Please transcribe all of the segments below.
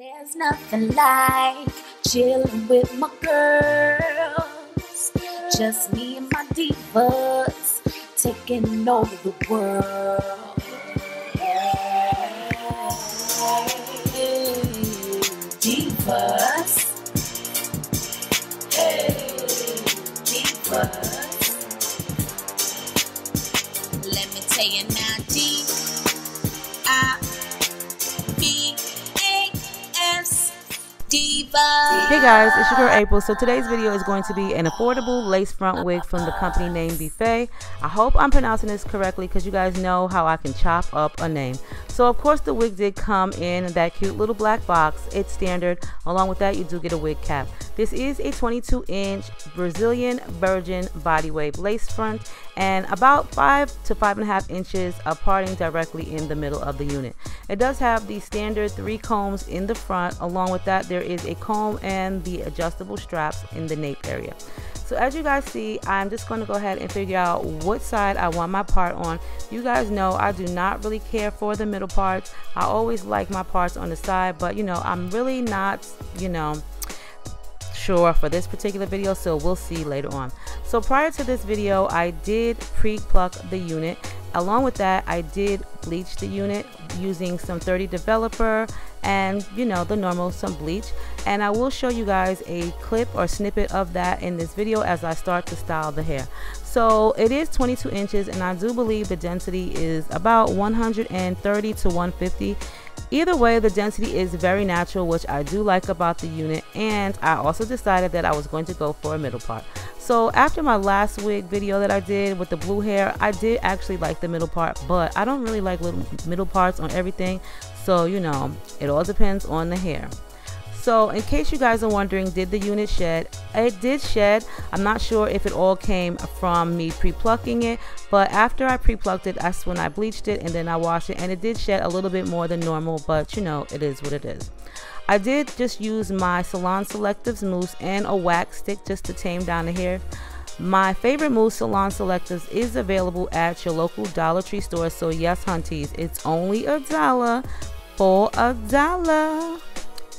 There's nothing like chilling with my girls. Just me and my divas taking over the world. Divas. Hey, divas. Let me tell you now, D-I-V-A-S. Divas. Hey guys, it's your girl April. So today's video is going to be an affordable lace front wig from the company named Buffet. I hope I'm pronouncing this correctly because you guys know how I can chop up a name. So of course the wig did come in that cute little black box. It's standard. Along with that, you do get a wig cap. This is a 22-inch Brazilian virgin body wave lace front and about 5 to 5.5 inches of parting directly in the middle of the unit. It does have the standard 3 combs in the front. Along with that, there is a comb and the adjustable straps in the nape area. So as you guys see, I'm just going to go ahead and figure out what side I want my part on. You guys know I do not really care for the middle parts. I always like my parts on the side, but you know, I'm really not, sure for this particular video, so we'll see later on. So prior to this video, I did pre-pluck the unit. Along with that, I did bleach the unit using some 30 developer and the normal some bleach, and I will show you guys a clip or snippet of that in this video as I start to style the hair. So it is 22 inches and I do believe the density is about 130 to 150. Either way, the density is very natural, which I do like about the unit, and I also decided that I was going to go for a middle part. So after my last wig video that I did with the blue hair, I did actually like the middle part, but I don't really like little middle parts on everything, so it all depends on the hair. So in case you guys are wondering, did the unit shed? It did shed. I'm not sure if it all came from me pre-plucking it, but after I pre-plucked it, that's when I bleached it and then I washed it, and it did shed a little bit more than normal, but it is what it is. I did just use my Salon Selectives mousse and a wax stick just to tame down the hair. My favorite mousse, Salon Selectives, is available at your local Dollar Tree store, so yes hunties, it's only $1 for $1.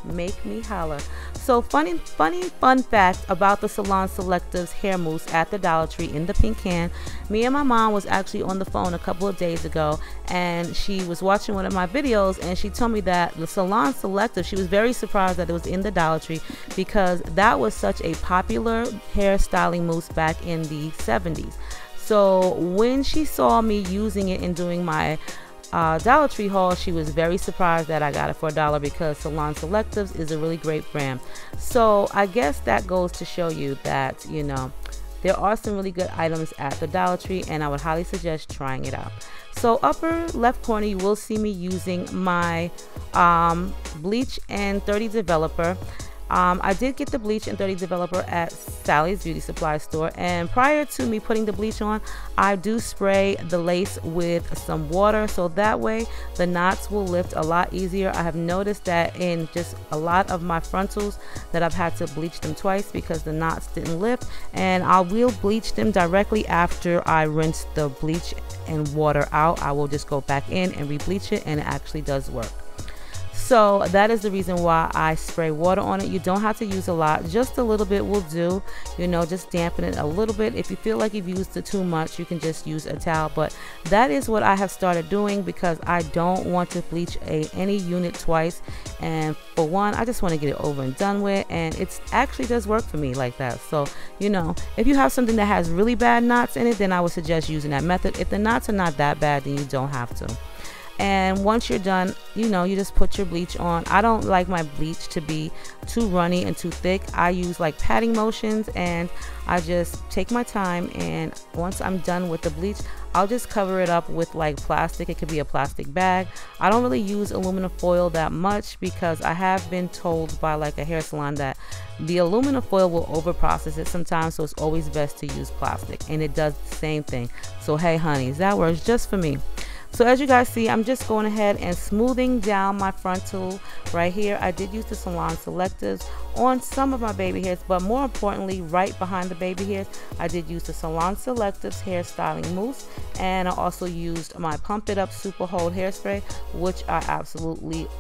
Make me holla. So fun fact about the Salon Selectives hair mousse at the Dollar Tree in the pink can. Me and my mom was actually on the phone a couple of days ago, and she was watching one of my videos, and she told me that the Salon Selective, she was very surprised that it was in the Dollar Tree because that was such a popular hairstyling mousse back in the 70s. So when she saw me using it and doing my Dollar Tree haul, she was very surprised that I got it for $1 because Salon Selectives is a really great brand. So I guess that goes to show you that there are some really good items at the Dollar Tree, and I would highly suggest trying it out. So upper left corner, you will see me using my bleach and 30 developer. I did get the bleach and 30 developer at Sally's Beauty Supply store, and prior to me putting the bleach on, I do spray the lace with some water so that way the knots will lift a lot easier. I have noticed that in just a lot of my frontals that I've had to bleach them twice because the knots didn't lift, and I will bleach them directly after I rinse the bleach and water out. I will just go back in and re-bleach it, and it actually does work. So that is the reason why I spray water on it. You don't have to use a lot, just a little bit will do, just dampen it a little bit. If you feel like you've used it too much, you can just use a towel, but that is what I have started doing because I don't want to bleach any unit twice, and for one, I just want to get it over and done with, and it actually does work for me like that. So if you have something that has really bad knots in it, then I would suggest using that method. If the knots are not that bad, then you don't have to. And once you're done, you just put your bleach on. I don't like my bleach to be too runny and too thick. I use like patting motions, and I just take my time, and once I'm done with the bleach, I'll just cover it up with like plastic. It could be a plastic bag. I don't really use aluminum foil that much because I have been told by like a hair salon that the aluminum foil will over process it sometimes, so it's always best to use plastic, and it does the same thing. So hey honeys, that works just for me. So as you guys see, I'm just going ahead and smoothing down my frontal right here. I did use the salon selectives on some of my baby hairs, but more importantly, right behind the baby hairs, I did use the salon selectives hairstyling mousse, and I also used my Pump It Up Super Hold hairspray, which I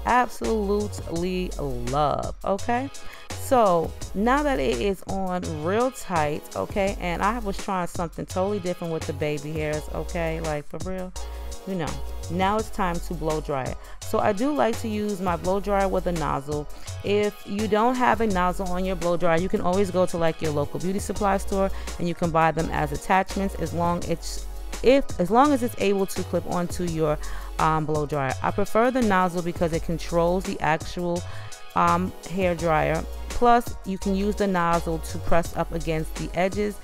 absolutely love. Okay, so now that it is on real tight, okay, and I was trying something totally different with the baby hairs, okay, like for real, you know, now it's time to blow dry it. So I do like to use my blow dryer with a nozzle. If you don't have a nozzle on your blow dryer, you can always go to like your local beauty supply store and you can buy them as attachments, as long as it's able to clip onto your blow dryer. I prefer the nozzle because it controls the actual hair dryer. Plus, you can use the nozzle to press up against the edges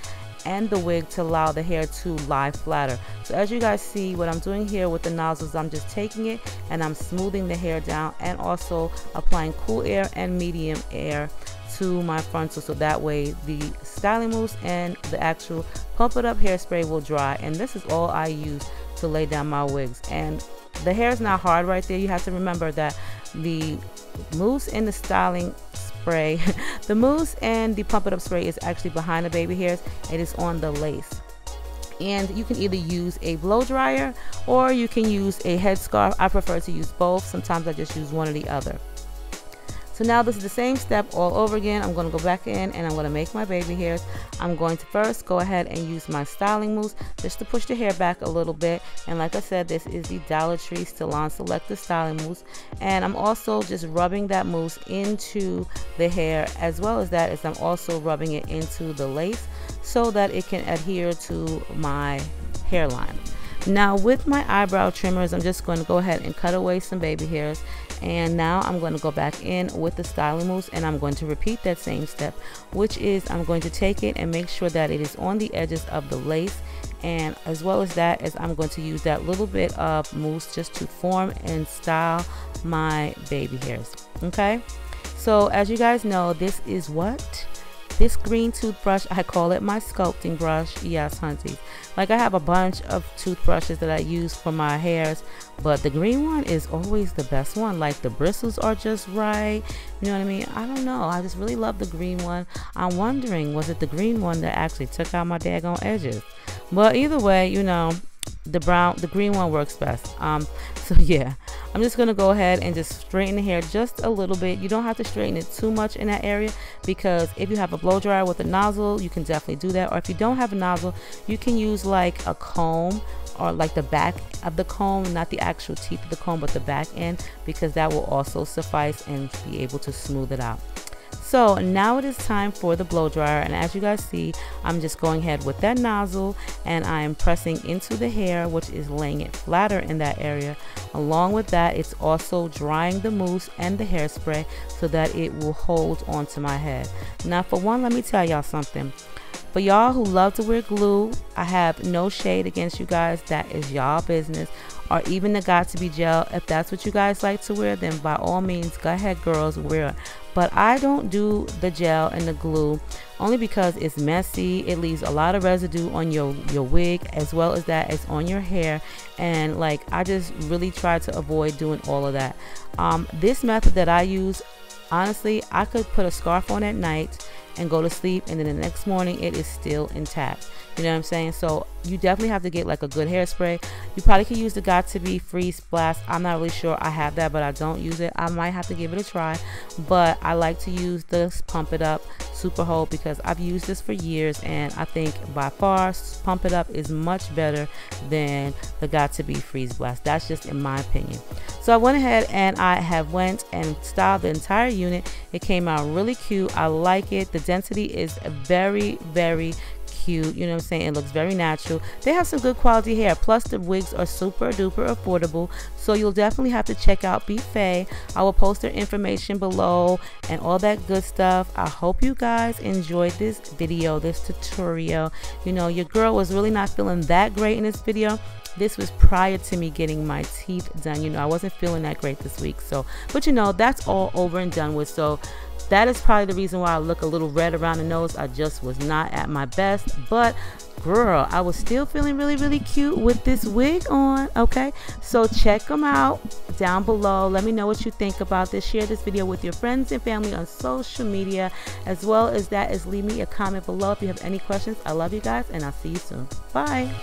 and the wig to allow the hair to lie flatter. So as you guys see, what I'm doing here with the nozzles, I'm just taking it and I'm smoothing the hair down and also applying cool air and medium air to my frontal, so that way the styling mousse and the actual Pump It Up hairspray will dry. And this is all I use to lay down my wigs. And the hair is not hard right there. You have to remember that the mousse and the styling spray the mousse and the Pump It Up spray is actually behind the baby hairs. It is on the lace. And you can either use a blow dryer or you can use a headscarf. I prefer to use both. Sometimes I just use one or the other. So now this is the same step all over again. I'm going to go back in and I'm going to make my baby hairs. I'm going to first go ahead and use my styling mousse just to push the hair back a little bit. And like I said, this is the Dollar Tree Salon Selective Styling Mousse. And I'm also just rubbing that mousse into the hair, as well as that is I'm also rubbing it into the lace so that it can adhere to my hairline. Now with my eyebrow trimmers, I'm just going to go ahead and cut away some baby hairs. And now I'm going to go back in with the styling mousse and I'm going to repeat that same step, which is I'm going to take it and make sure that it is on the edges of the lace, and as well as that is I'm going to use that little bit of mousse just to form and style my baby hairs. Okay, so as you guys know, this is what this green toothbrush, I call it my sculpting brush. Yes, hunties. Like I have a bunch of toothbrushes that I use for my hairs, but the green one is always the best one. Like the bristles are just right. You know what I mean? I don't know. I just really love the green one. I'm wondering, was it the green one that actually took out my daggone edges? But either way, you know, the green one works best. So yeah, I'm just gonna go ahead and just straighten the hair just a little bit. You don't have to straighten it too much in that area, because if you have a blow dryer with a nozzle, you can definitely do that. Or if you don't have a nozzle, you can use like a comb, or like the back of the comb, not the actual teeth of the comb, but the back end, because that will also suffice and be able to smooth it out. So now it is time for the blow dryer, and as you guys see, I'm just going ahead with that nozzle and I'm pressing into the hair, which is laying it flatter in that area. Along with that, it's also drying the mousse and the hairspray so that it will hold onto my head. Now for one, let me tell y'all something. For y'all who love to wear glue, I have no shade against you guys. That is y'all business. Or even the got to be gel, if that's what you guys like to wear, then by all means, go ahead girls, wear it. But I don't do the gel and the glue, only because it's messy. It leaves a lot of residue on your wig, as well as that is on your hair, and like I just really try to avoid doing all of that. This method that I use, honestly, I could put a scarf on at night and go to sleep, and then the next morning it is still intact. You know what I'm saying? So you definitely have to get like a good hairspray. You probably could use the Got To Be Freeze Blast. I'm not really sure I have that, but I don't use it. I might have to give it a try, but I like to use this Pump It Up Super Hold because I've used this for years, and I think by far Pump It Up is much better than the Got To Be Freeze Blast. That's just in my opinion. So I went ahead and I have went and styled the entire unit. It came out really cute. I like it. The density is very, very cute. You know what I'm saying? It looks very natural. They have some good quality hair, plus the wigs are super duper affordable, so you'll definitely have to check out Be Faye. I will post their information below and all that good stuff. I hope you guys enjoyed this video, this tutorial. You know, your girl was really not feeling that great in this video. This was prior to me getting my teeth done. You know, I wasn't feeling that great this week, so, but you know, that's all over and done with. So that is probably the reason why I look a little red around the nose. I just was not at my best, but girl, I was still feeling really cute with this wig on. Okay, so check them out down below. Let me know what you think about this. Share this video with your friends and family on social media, as well as leave me a comment below if you have any questions. I love you guys, and I'll see you soon. Bye.